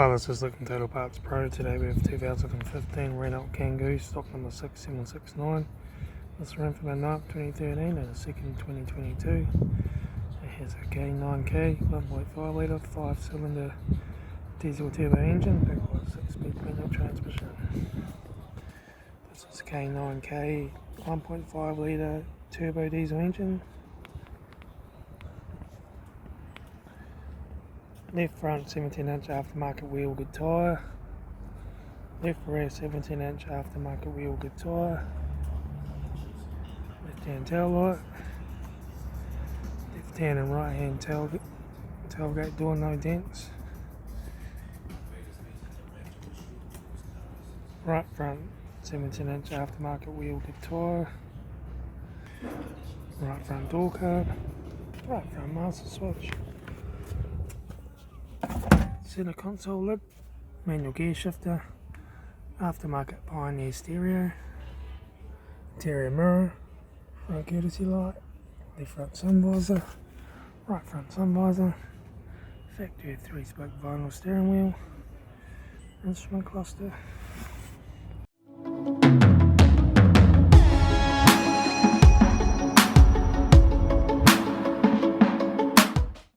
Hi, this is Looking Total Parts Pro. Today we have 2015 Renault Kangoo, stock number 6769. This ran from the 9th 2013 and the 2nd 2022. It has a K9K 1.5 litre 5-cylinder diesel turbo engine backed by a 6-speed manual transmission. This is a K9K 1.5 litre turbo diesel engine. Left front 17-inch aftermarket wheel good tyre. Left rear 17-inch aftermarket wheel good tyre. Left hand tail light. Left hand and right hand tailgate door, no dents. Right front 17-inch aftermarket wheel good tyre. Right front door curb. Right front master switch. Center console lid, manual gear shifter, Aftermarket Pioneer stereo, interior mirror, front courtesy light, left front sun visor, right front sun visor, factory 3-spoke vinyl steering wheel, instrument cluster.